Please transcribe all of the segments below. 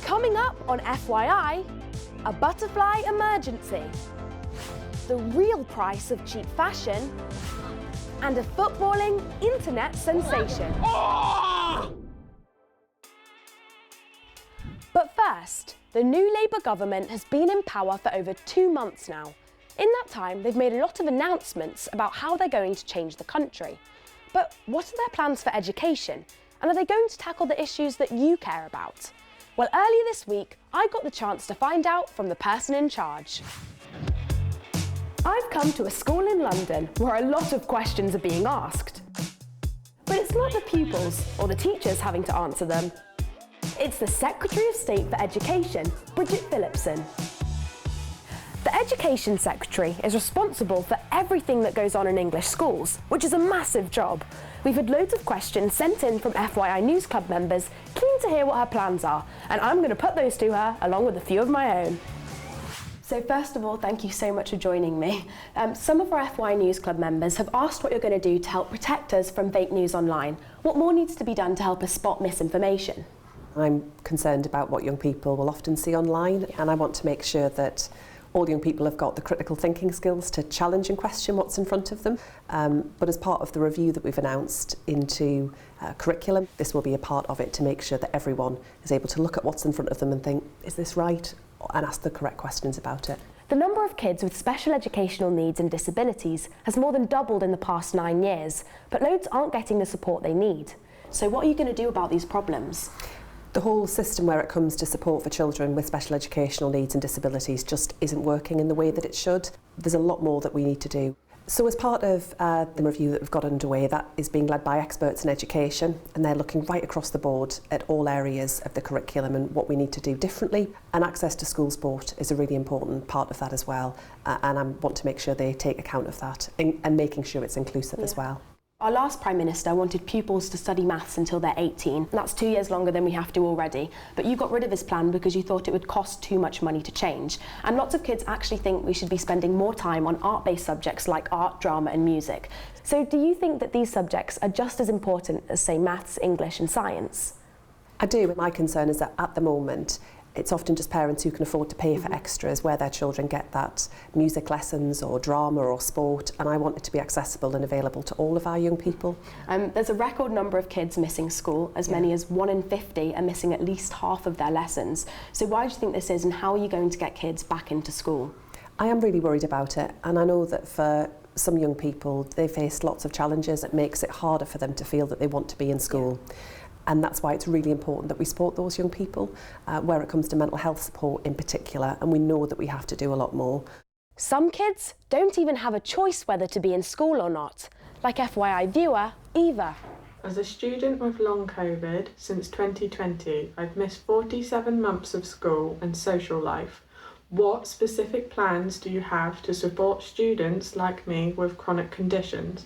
Coming up on FYI, a butterfly emergency, the real price of cheap fashion, and a footballing internet sensation. But first, the new Labour government has been in power for over 2 months now. In that time, they've made a lot of announcements about how they're going to change the country. But what are their plans for education? And are they going to tackle the issues that you care about? Well, earlier this week, I got the chance to find out from the person in charge. I've come to a school in London where a lot of questions are being asked. But it's not the pupils or the teachers having to answer them. It's the Secretary of State for Education, Bridget Phillipson. The Education Secretary is responsible for everything that goes on in English schools, which is a massive job. We've had loads of questions sent in from FYI News Club members keen to hear what her plans are, and I'm going to put those to her along with a few of my own. So first of all, thank you so much for joining me. Some of our FYI News Club members have asked what you're going to do to help protect us from fake news online. What more needs to be done to help us spot misinformation? I'm concerned about what young people will often see online, and I want to make sure that all young people have got the critical thinking skills to challenge and question what's in front of them. But as part of the review that we've announced into curriculum, this will be a part of it to make sure that everyone is able to look at what's in front of them and think, is this right? And ask the correct questions about it. The number of kids with special educational needs and disabilities has more than doubled in the past 9 years, but loads aren't getting the support they need. So what are you going to do about these problems? The whole system where it comes to support for children with special educational needs and disabilities just isn't working in the way that it should. There's a lot more that we need to do. So as part of the review that we've got underway, that is being led by experts in education, and they're looking right across the board at all areas of the curriculum and what we need to do differently. And access to school sport is a really important part of that as well. And I want to make sure they take account of that and making sure it's inclusive as well. Our last Prime Minister wanted pupils to study maths until they're 18. That's 2 years longer than we have to already. But you got rid of his plan because you thought it would cost too much money to change. And lots of kids actually think we should be spending more time on art-based subjects like art, drama and music. So do you think that these subjects are just as important as, say, maths, English and science? I do. My concern is that at the moment, it's often just parents who can afford to pay for extras where their children get that music lessons or drama or sport, and I want it to be accessible and available to all of our young people. There's a record number of kids missing school. As many as 1 in 50 are missing at least half of their lessons. So why do you think this is, and how are you going to get kids back into school? I am really worried about it, and I know that for some young people they face lots of challenges. It makes it harder for them to feel that they want to be in school. And that's why it's really important that we support those young people where it comes to mental health support in particular, and we know that we have to do a lot more. Some kids don't even have a choice whether to be in school or not, like FYI viewer Eva. As a student with long COVID since 2020, I've missed 47 months of school and social life. What specific plans do you have to support students like me with chronic conditions?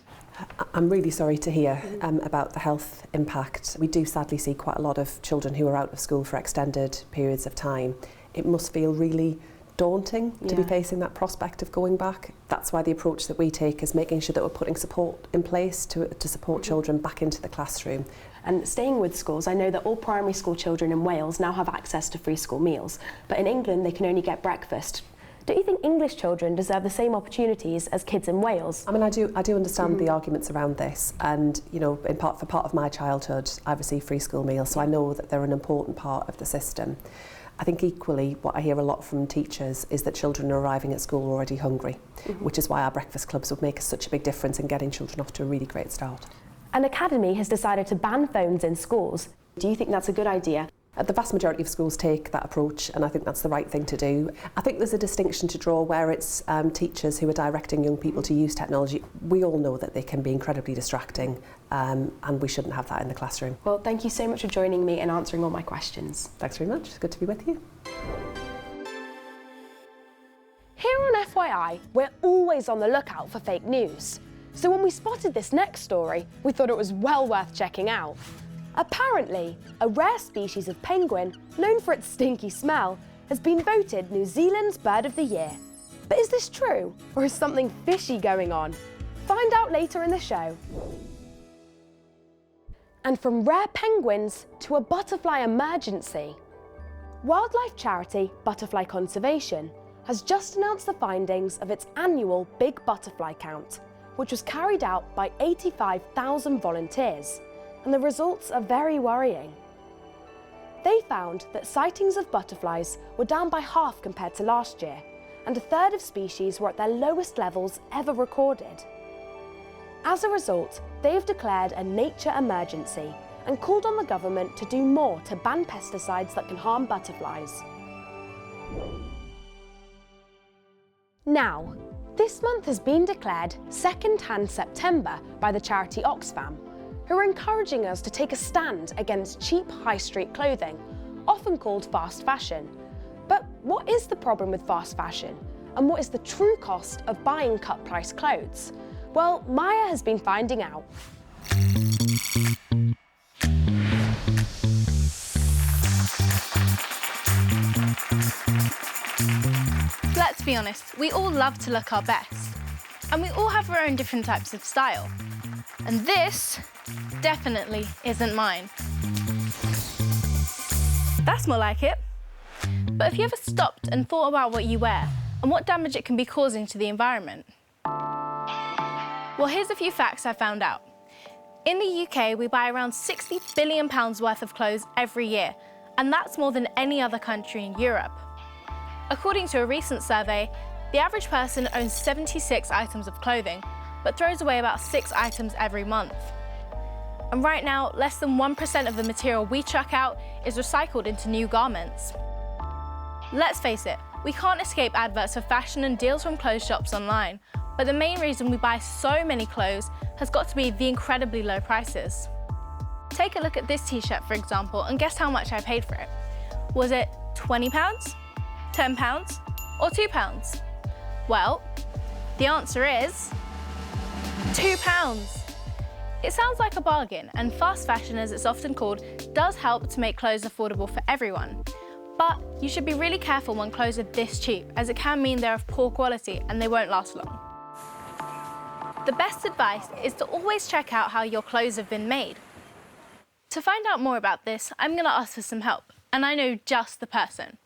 I'm really sorry to hear about the health impact. We do sadly see quite a lot of children who are out of school for extended periods of time. It must feel really daunting to be facing that prospect of going back. That's why the approach that we take is making sure that we're putting support in place to support children back into the classroom. And staying with schools, I know that all primary school children in Wales now have access to free school meals, but in England they can only get breakfast. Don't you think English children deserve the same opportunities as kids in Wales? I mean, I do understand the arguments around this, and you know, for part of my childhood, I received free school meals, so I know that they're an important part of the system. I think equally, what I hear a lot from teachers is that children are arriving at school already hungry, which is why our breakfast clubs would make such a big difference in getting children off to a really great start. An academy has decided to ban phones in schools. Do you think that's a good idea? The vast majority of schools take that approach, and I think that's the right thing to do. I think there's a distinction to draw where it's teachers who are directing young people to use technology. We all know that they can be incredibly distracting, and we shouldn't have that in the classroom. Well, thank you so much for joining me and answering all my questions. Thanks very much. It's good to be with you. Here on FYI, we're always on the lookout for fake news. So when we spotted this next story, we thought it was well worth checking out. Apparently, a rare species of penguin, known for its stinky smell, has been voted New Zealand's Bird of the Year. But is this true, or is something fishy going on? Find out later in the show. And from rare penguins to a butterfly emergency. Wildlife charity Butterfly Conservation has just announced the findings of its annual Big Butterfly Count, which was carried out by 85,000 volunteers, and the results are very worrying. They found that sightings of butterflies were down by half compared to last year, and a third of species were at their lowest levels ever recorded. As a result, they have declared a nature emergency and called on the government to do more to ban pesticides that can harm butterflies. Now, this month has been declared Second-Hand September by the charity Oxfam, who are encouraging us to take a stand against cheap high street clothing, often called fast fashion. But what is the problem with fast fashion? And what is the true cost of buying cut-price clothes? Well, Maya has been finding out. Let's be honest, we all love to look our best. And we all have our own different types of style. And this definitely isn't mine. That's more like it. But have you ever stopped and thought about what you wear and what damage it can be causing to the environment? Well, here's a few facts I found out. In the UK, we buy around £60 billion worth of clothes every year, and that's more than any other country in Europe. According to a recent survey, the average person owns 76 items of clothing, but throws away about 6 items every month. And right now, less than 1% of the material we chuck out is recycled into new garments. Let's face it, we can't escape adverts for fashion and deals from clothes shops online, but the main reason we buy so many clothes has got to be the incredibly low prices. Take a look at this t-shirt, for example, and guess how much I paid for it. Was it £20, £10, or £2? Well, the answer is £2. It sounds like a bargain, and fast fashion, as it's often called, does help to make clothes affordable for everyone. But you should be really careful when clothes are this cheap, as it can mean they're of poor quality and they won't last long. The best advice is to always check out how your clothes have been made. To find out more about this, I'm going to ask for some help, and I know just the person.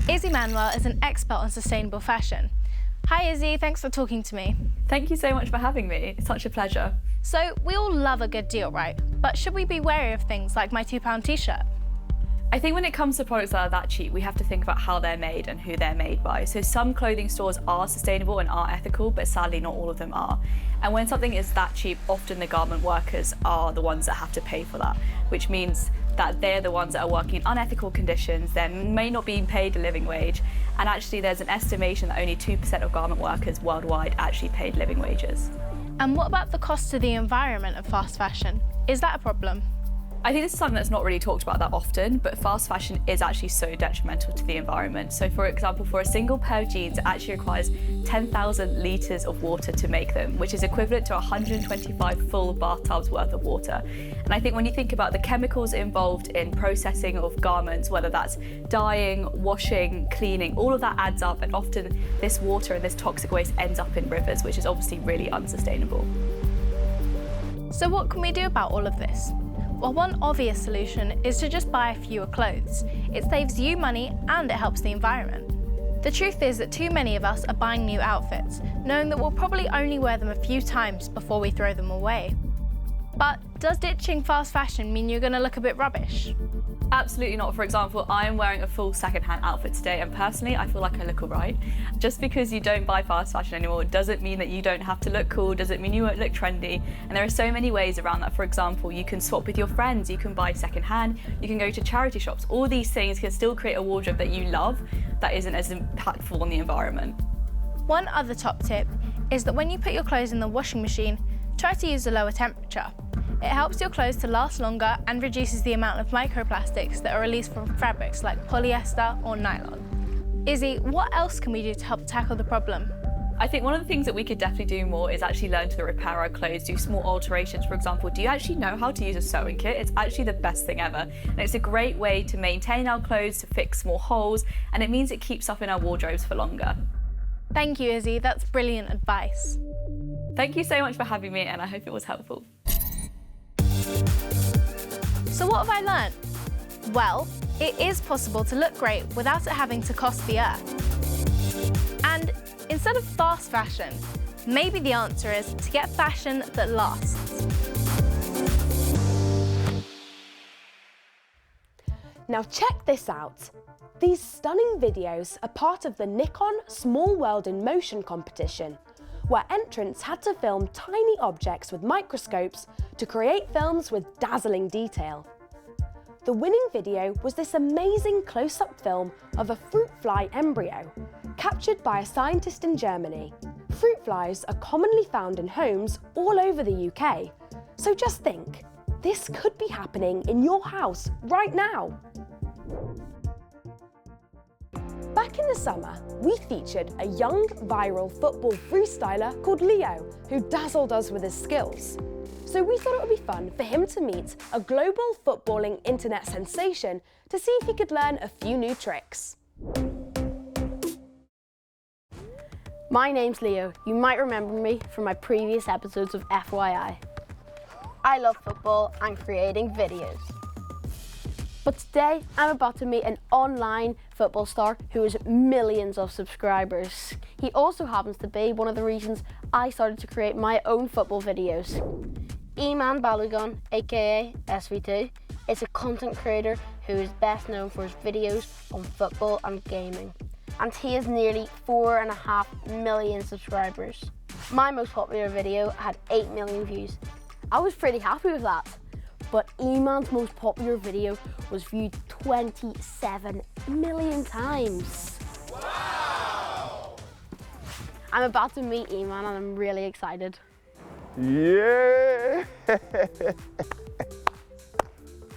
Izzy Manuel is an expert on sustainable fashion. Hi Izzy, thanks for talking to me. Thank you so much for having me. It's such a pleasure. So, we all love a good deal, right? But should we be wary of things like my £2 t-shirt? I think when it comes to products that are that cheap, we have to think about how they're made and who they're made by. So some clothing stores are sustainable and are ethical, but sadly not all of them are. And when something is that cheap, often the garment workers are the ones that have to pay for that, which means that they're the ones that are working in unethical conditions, they may not be paid a living wage, and actually there's an estimation that only 2% of garment workers worldwide actually paid living wages. And what about the cost to the environment of fast fashion? Is that a problem? I think this is something that's not really talked about that often, but fast fashion is actually so detrimental to the environment. So for example, for a single pair of jeans, it actually requires 10,000 litres of water to make them, which is equivalent to 125 full bathtubs worth of water. And I think when you think about the chemicals involved in processing of garments, whether that's dyeing, washing, cleaning, all of that adds up, and often this water and this toxic waste ends up in rivers, which is obviously really unsustainable. So what can we do about all of this? Well, one obvious solution is to just buy fewer clothes. It saves you money and it helps the environment. The truth is that too many of us are buying new outfits, knowing that we'll probably only wear them a few times before we throw them away. But does ditching fast fashion mean you're going to look a bit rubbish? Absolutely not. For example, I'm wearing a full second-hand outfit today, and personally I feel like I look alright. Just because you don't buy fast fashion anymore doesn't mean that you don't have to look cool, doesn't mean you won't look trendy, and there are so many ways around that. For example, you can swap with your friends, you can buy second-hand, you can go to charity shops. All these things can still create a wardrobe that you love that isn't as impactful on the environment. One other top tip is that when you put your clothes in the washing machine, try to use a lower temperature. It helps your clothes to last longer and reduces the amount of microplastics that are released from fabrics like polyester or nylon. Izzy, what else can we do to help tackle the problem? I think one of the things that we could definitely do more is actually learn to repair our clothes, do small alterations. For example, do you actually know how to use a sewing kit? It's actually the best thing ever. And it's a great way to maintain our clothes, to fix small holes, and it means it keeps up in our wardrobes for longer. Thank you, Izzy. That's brilliant advice. Thank you so much for having me, and I hope it was helpful. So what have I learned? Well, it is possible to look great without it having to cost the earth. And instead of fast fashion, maybe the answer is to get fashion that lasts. Now check this out. These stunning videos are part of the Nikon Small World in Motion competition, where entrants had to film tiny objects with microscopes to create films with dazzling detail. The winning video was this amazing close-up film of a fruit fly embryo, captured by a scientist in Germany. Fruit flies are commonly found in homes all over the UK, so just think, this could be happening in your house right now. Back in the summer, we featured a young, viral football freestyler called Leo, who dazzled us with his skills. So we thought it would be fun for him to meet a global footballing internet sensation to see if he could learn a few new tricks. My name's Leo. You might remember me from my previous episodes of FYI. I love football and creating videos. But today, I'm about to meet an online football star who has millions of subscribers. He also happens to be one of the reasons I started to create my own football videos. Iman Balogun, aka SV2, is a content creator who is best known for his videos on football and gaming. And he has nearly 4.5 million subscribers. My most popular video had 8 million views. I was pretty happy with that. But Iman's most popular video was viewed 27 million times. Wow! I'm about to meet Iman and I'm really excited. Yeah!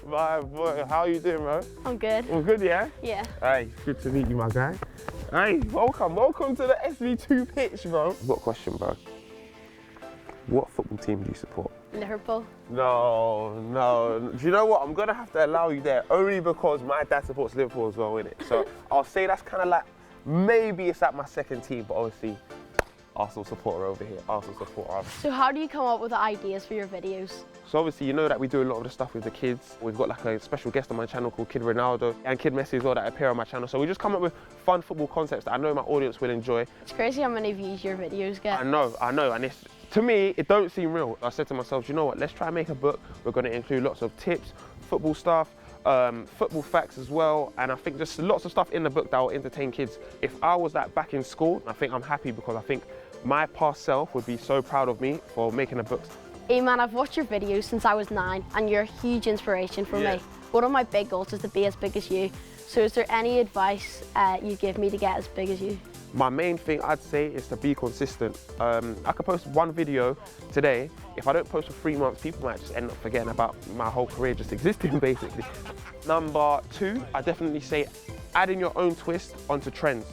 My boy, how you doing, bro? I'm good. All good, yeah? Yeah. Hey, good to meet you, my guy. Hey, welcome to the SV2 pitch, bro. I've got a question, bro. What football team do you support? Liverpool. No. Do you know what? I'm gonna have to allow you there only because my dad supports Liverpool as well, innit? So I'll say that's kind of like, maybe it's like my second team, but obviously Arsenal supporter over here, Arsenal supporter. So how do you come up with the ideas for your videos? So obviously you know that we do a lot of the stuff with the kids. We've got like a special guest on my channel called Kid Ronaldo and Kid Messi as well that appear on my channel. So we just come up with fun football concepts that I know my audience will enjoy. It's crazy how many views your videos get. I know, and it's, to me, it don't seem real. I said to myself, you know what, let's try and make a book. We're gonna include lots of tips, football stuff, football facts as well, and I think just lots of stuff in the book that will entertain kids. If I was like back in school, I think I'm happy because I think my past self would be so proud of me for making a book. Iman, I've watched your videos since I was 9 and you're a huge inspiration for me. One of my big goals is to be as big as you. So is there any advice you give me to get as big as you? My main thing I'd say is to be consistent. I could post one video today. If I don't post for 3 months, people might just end up forgetting about my whole career just existing, basically. Number 2, I definitely say adding your own twist onto trends.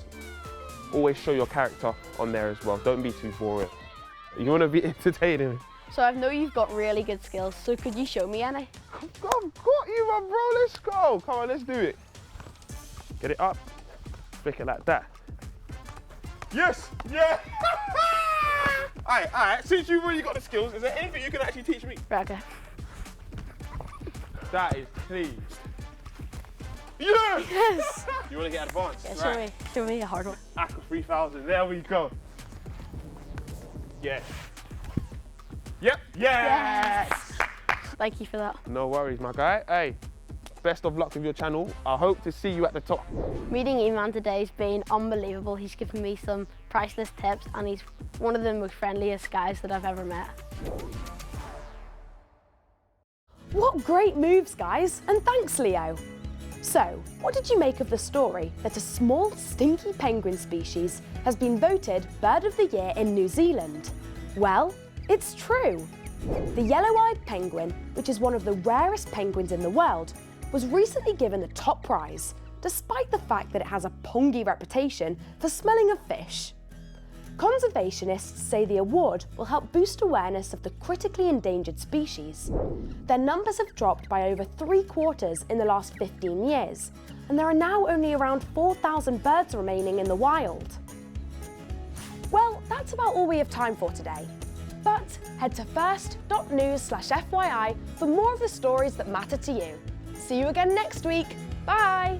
Always show your character on there as well. Don't be too boring. You want to be entertaining. So I know you've got really good skills, so could you show me any? I've got you, my bro, let's go. Come on, let's do it. Get it up, flick it like that. Yes, yeah. All right, since you've already got the skills, is there anything you can actually teach me? Right, okay. That is clean. Yes! Yes! You want to get advanced? Yeah, show me a hard one. Aqua 3000, there we go. Yes. Yep, yes! Thank you for that. No worries, my guy. Hey, best of luck with your channel. I hope to see you at the top. Meeting Iman today has been unbelievable. He's given me some priceless tips and he's one of the most friendliest guys that I've ever met. What great moves, guys, and thanks, Leo. So, what did you make of the story that a small, stinky penguin species has been voted Bird of the Year in New Zealand? Well, it's true. The yellow-eyed penguin, which is one of the rarest penguins in the world, was recently given the top prize, despite the fact that it has a pongy reputation for smelling of fish. Conservationists say the award will help boost awareness of the critically endangered species. Their numbers have dropped by over 3/4 in the last 15 years, and there are now only around 4,000 birds remaining in the wild. Well, that's about all we have time for today. But head to first.news/FYI for more of the stories that matter to you. See you again next week. Bye!